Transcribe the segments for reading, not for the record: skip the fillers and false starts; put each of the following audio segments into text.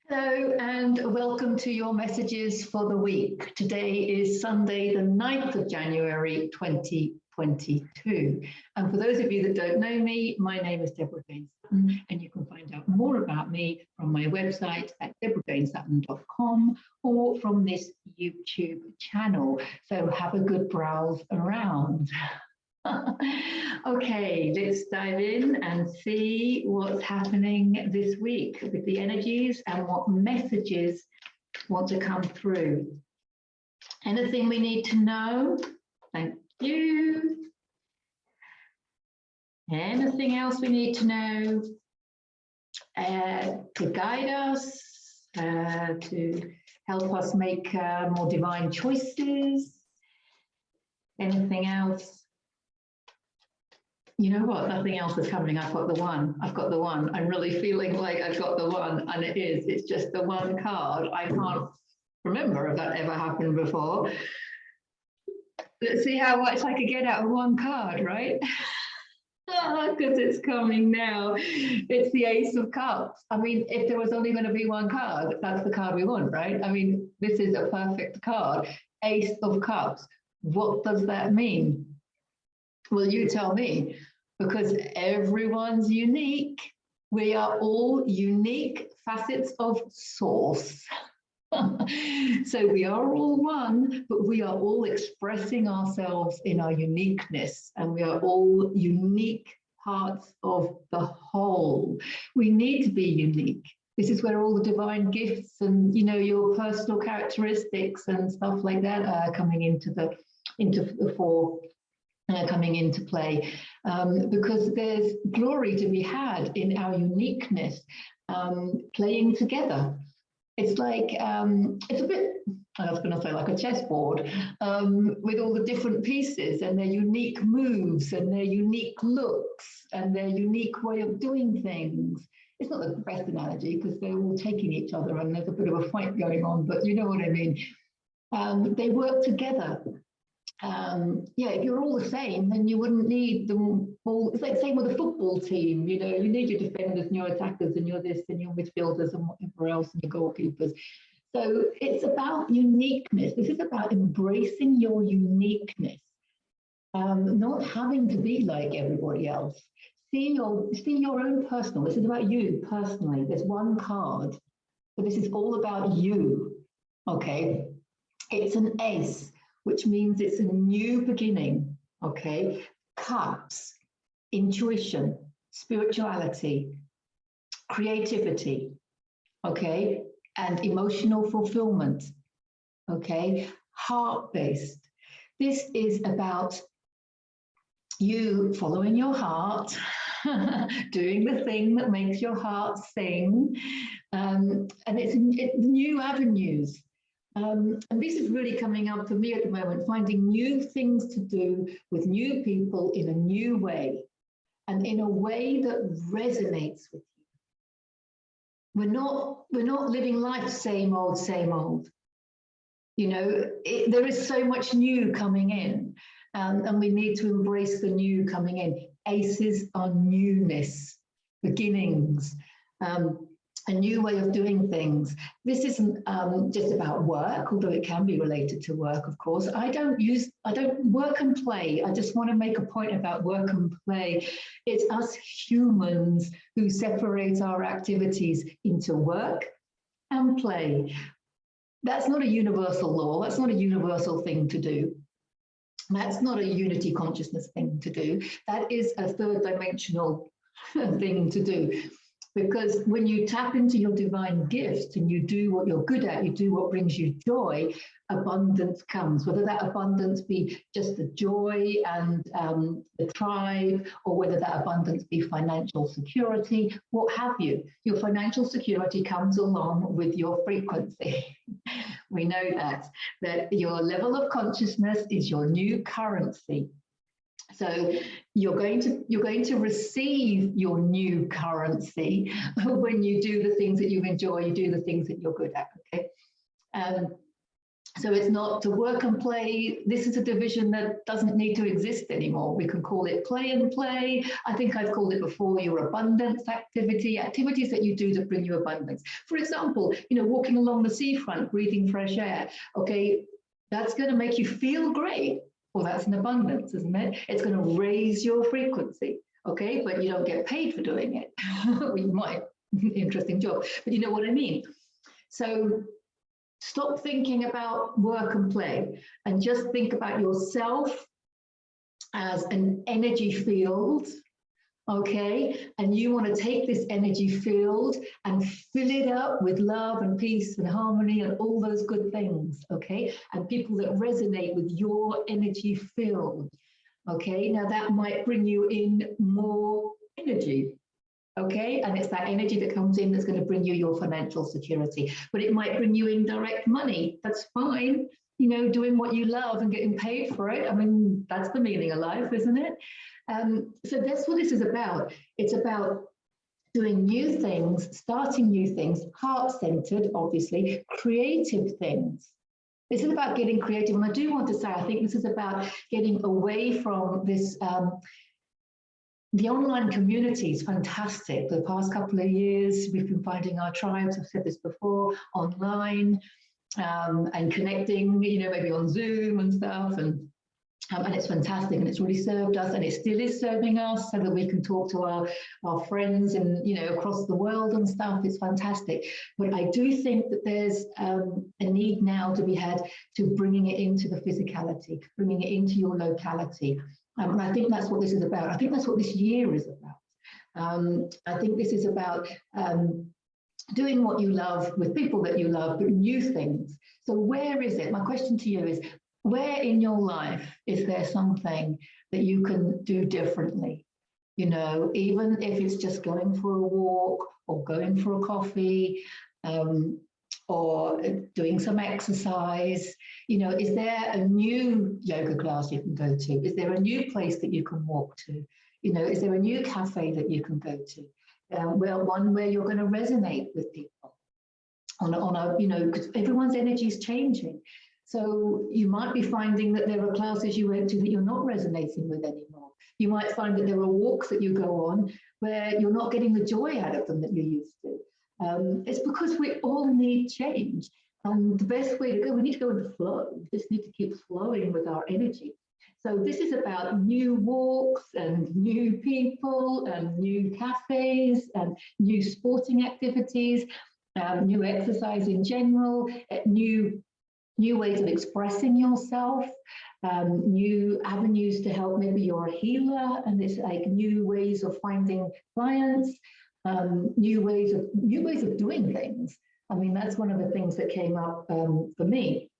Hello and welcome to your messages for the week. Today is Sunday, the 9th of January 2022. And for those of you that don't know me, my name is Deborah Gaines Sutton, and you can find out more about me from my website at deborahgainesutton.com or from this YouTube channel. So have a good browse around. Okay, let's dive in and see what's happening this week with the energies and what messages want to come through. Anything we need to know? Thank you. Anything else we need to know to guide us, to help us make more divine choices? Anything else? You know what? Nothing else is coming. I've got the one. I've got the one. I'm really feeling like I've got the one, and it is. It's just the one card. I can't remember if that ever happened before. Let's see how much I could get out of one card, right? Because it's coming now. It's the Ace of Cups. I mean, if there was only going to be one card, that's the card we want, right? I mean, this is a perfect card. Ace of Cups. What does that mean? Well, you tell me, because everyone's unique. We are all unique facets of source. So we are all one, but we are all expressing ourselves in our uniqueness, and we are all unique parts of the whole. We need to be unique. This is where all the divine gifts and, you know, your personal characteristics and stuff like that are coming into the fore. Coming into play, because there's glory to be had in our uniqueness, playing together. It's like, it's a bit, I was going to say like a chessboard, with all the different pieces and their unique moves and their unique looks and their unique way of doing things. It's not the best analogy because they're all taking each other and there's a bit of a fight going on, but you know what I mean. They work together. Yeah, if you're all the same, then you wouldn't need them all. It's like the same with a football team, you know, you need your defenders and your attackers and your this and your midfielders and whatever else and your goalkeepers. So it's about uniqueness. This is about embracing your uniqueness, not having to be like everybody else. See your own personal. This is about you personally. There's one card, but this is all about you. Okay, it's an ace, which means it's a new beginning, okay? Cups, intuition, spirituality, creativity, okay? And emotional fulfillment, okay? Heart-based. This is about you following your heart, doing the thing that makes your heart sing, and it's new avenues. And this is really coming up for me at the moment, finding new things to do with new people in a new way and in a way that resonates with you. We're not living life same old. You know, there is so much new coming in, and we need to embrace the new coming in. Aces are newness, beginnings. A new way of doing things. This isn't just about work, although it can be related to work, of course. I don't work and play. I just want to make a point about work and play. It's us humans who separate our activities into work and play. That's not a universal law. That's not a universal thing to do. That's not a unity consciousness thing to do. That is a third dimensional thing to do. Because when you tap into your divine gifts and you do what you're good at, you do what brings you joy, abundance comes. Whether that abundance be just the joy and the tribe, or whether that abundance be financial security, what have you. Your financial security comes along with your frequency. We know that your level of consciousness is your new currency. So you're going to receive your new currency when you do the things that you enjoy, you do the things that you're good at, okay? So it's not to work and play. This is a division that doesn't need to exist anymore. We can call it play and play. I think I've called it before your abundance activity, activities that you do that bring you abundance. For example, walking along the seafront, breathing fresh air. Okay, that's going to make you feel great. Well, that's an abundance, isn't it? It's going to raise your frequency. Okay, but you don't get paid for doing it. You might, interesting job, but you know what I mean. So stop thinking about work and play and just think about yourself as an energy field, okay? And you want to take this energy field and fill it up with love and peace and harmony and all those good things, okay? And people that resonate with your energy field, okay? Now that might bring you in more energy. Okay, and it's that energy that comes in that's going to bring you your financial security, but it might bring you in direct money. That's fine, doing what you love and getting paid for it. I mean, that's the meaning of life, isn't it? So that's what this is about. It's about doing new things, starting new things, heart-centered, obviously, creative things. This is about getting creative, and I do want to say, I think this is about getting away from this. The online community is fantastic. The past couple of years, we've been finding our tribes, I've said this before, online and connecting, maybe on Zoom and stuff. And it's fantastic, and it's really served us, and it still is serving us so that we can talk to our friends and, across the world and stuff. It's fantastic. But I do think that there's a need now to be had to bringing it into the physicality, bringing it into your locality. And I think that's what this is about. I think that's what this year is about. I think this is about doing what you love with people that you love, but new things. So where is it? My question to you is, where in your life is there something that you can do differently? Even if it's just going for a walk or going for a coffee, or doing some exercise, is there a new yoga class you can go to? Is there a new place that you can walk to? Is there a new cafe that you can go to? One where you're going to resonate with people because everyone's energy is changing. So you might be finding that there are classes you went to that you're not resonating with anymore. You might find that there are walks that you go on where you're not getting the joy out of them that you used to. It's because we all need change. And the best way to go, we need to go with the flow. We just need to keep flowing with our energy. So this is about new walks and new people and new cafes and new sporting activities, new exercise in general, new ways of expressing yourself, new avenues to help. Maybe you're a healer and it's like new ways of finding clients. New ways of doing things. I mean, that's one of the things that came up for me,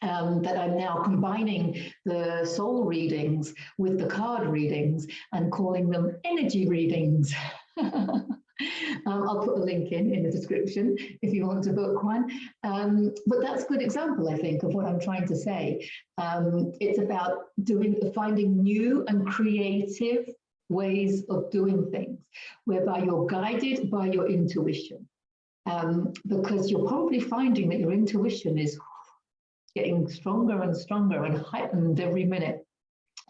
that I'm now combining the soul readings with the card readings and calling them energy readings. I'll put a link in the description if you want to book one. But that's a good example, I think, of what I'm trying to say. It's about finding new and creative ways of doing things, whereby you're guided by your intuition. Because you're probably finding that your intuition is getting stronger and stronger and heightened every minute.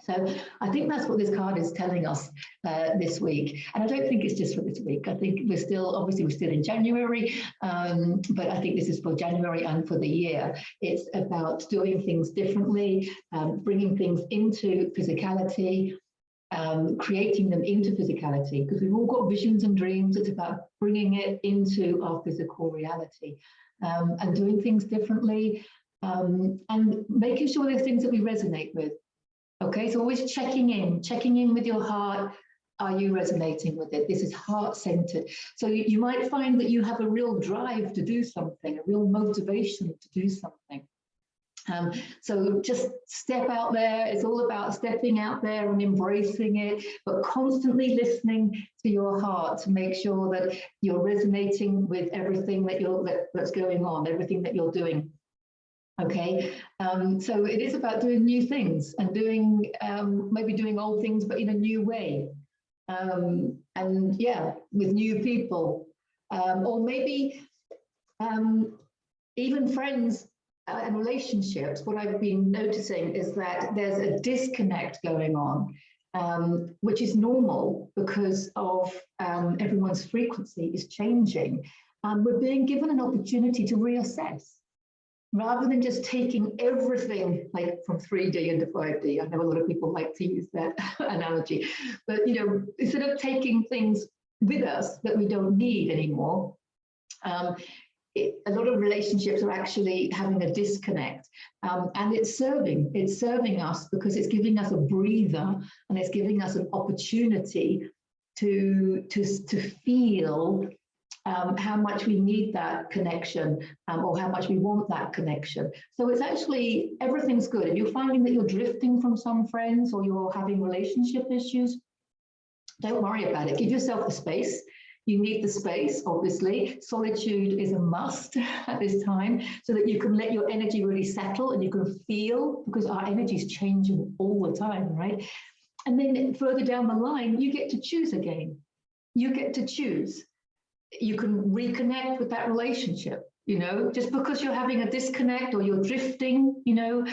So I think that's what this card is telling us this week. And I don't think it's just for this week. I think we're still in January, but I think this is for January and for the year. It's about doing things differently, bringing things into physicality, creating them into physicality, because we've all got visions and dreams. It's about bringing it into our physical reality, and doing things differently, and making sure there's things that we resonate with. Okay, so always checking in with your heart. Are you resonating with it? This is heart-centered. So you might find that you have a real drive to do something, a real motivation to do something. So just step out there. It's all about stepping out there and embracing it, but constantly listening to your heart to make sure that you're resonating with everything that's going on, everything that you're doing. Okay, so it is about doing new things and maybe doing old things, but in a new way. And yeah, with new people, or maybe even friends and relationships, what I've been noticing is that there's a disconnect going on, which is normal because of everyone's frequency is changing. We're being given an opportunity to reassess rather than just taking everything like from 3D into 5D. I know a lot of people like to use that analogy, but you know, instead of taking things with us that we don't need anymore, a lot of relationships are actually having a disconnect, and it's serving us because it's giving us a breather, and it's giving us an opportunity to feel how much we need that connection, or how much we want that connection. So it's actually, everything's good. If you're finding that you're drifting from some friends or you're having relationship issues, don't worry about it. Give yourself the space. You need the space, obviously. Solitude is a must at this time so that you can let your energy really settle and you can feel, because our energy is changing all the time, right? And then further down the line, you get to choose again. You get to choose. You can reconnect with that relationship. You know, just because you're having a disconnect or you're drifting, you know,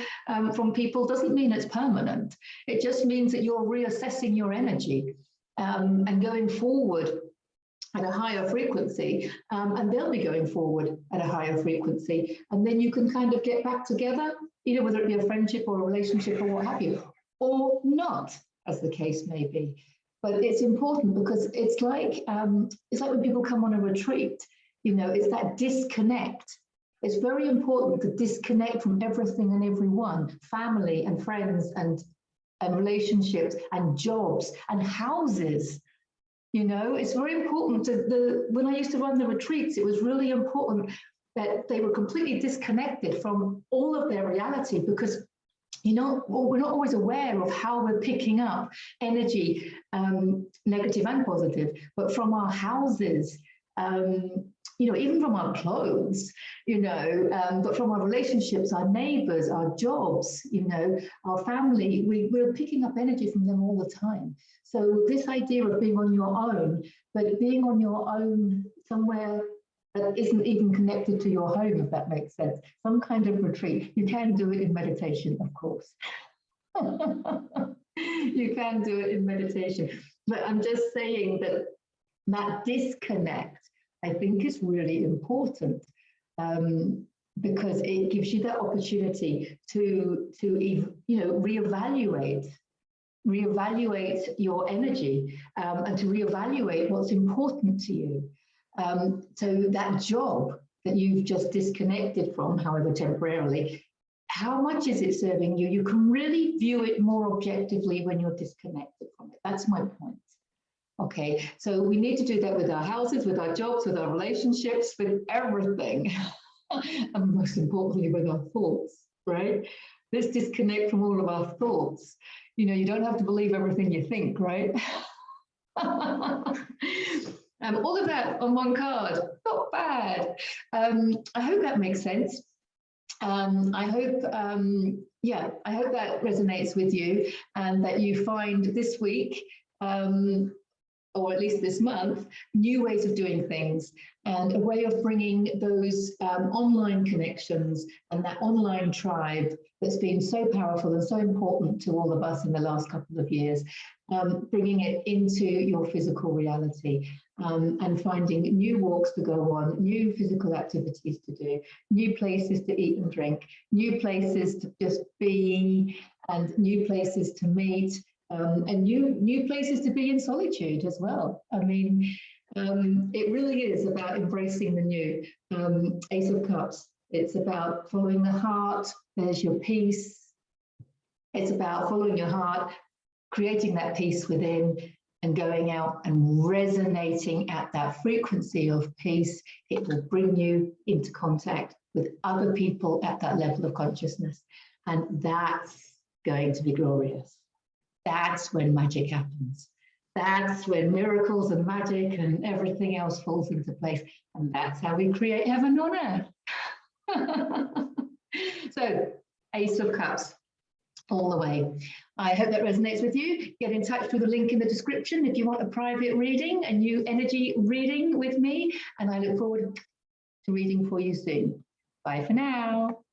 from people doesn't mean it's permanent. It just means that you're reassessing your energy and going forward at a higher frequency, and they'll be going forward at a higher frequency. And then you can kind of get back together, you know, whether it be a friendship or a relationship or what have you, or not, as the case may be. But it's important because it's like when people come on a retreat, you know, it's that disconnect. It's very important to disconnect from everything and everyone, family and friends and relationships and jobs and houses. You know, it's very important when I used to run the retreats, it was really important that they were completely disconnected from all of their reality, because, you know, we're not always aware of how we're picking up energy, negative and positive, but from our houses, you know, even from our clothes, you know, but from our relationships, our neighbors, our jobs, you know, our family, we're picking up energy from them all the time. So this idea of being on your own, but being on your own somewhere that isn't even connected to your home, if that makes sense, some kind of retreat. You can do it in meditation, of course. You can do it in meditation. But I'm just saying that that disconnect, I think, is really important, because it gives you that opportunity to you know, reevaluate your energy, and to reevaluate what's important to you. So that job that you've just disconnected from, however temporarily, how much is it serving you? You can really view it more objectively when you're disconnected from it. That's my point. Okay, so we need to do that with our houses, with our jobs, with our relationships, with everything. And most importantly, with our thoughts, right? Let's disconnect from all of our thoughts. You know, you don't have to believe everything you think, right? All of that on one card, not bad. I hope that makes sense. I hope, yeah, I hope that resonates with you, and that you find this week, or at least this month, new ways of doing things, and a way of bringing those online connections and that online tribe that's been so powerful and so important to all of us in the last couple of years, bringing it into your physical reality, and finding new walks to go on, new physical activities to do, new places to eat and drink, new places to just be, and new places to meet, and new places to be in solitude as well. I mean, it really is about embracing the new. Ace of Cups, it's about following the heart, there's your peace. It's about following your heart, creating that peace within, and going out and resonating at that frequency of peace. It will bring you into contact with other people at that level of consciousness. And that's going to be glorious. That's when magic happens. That's when miracles and magic and everything else falls into place. And that's how we create heaven on earth. So, Ace of Cups, all the way. I hope that resonates with you. Get in touch through the link in the description if you want a private reading, a new energy reading with me. And I look forward to reading for you soon. Bye for now.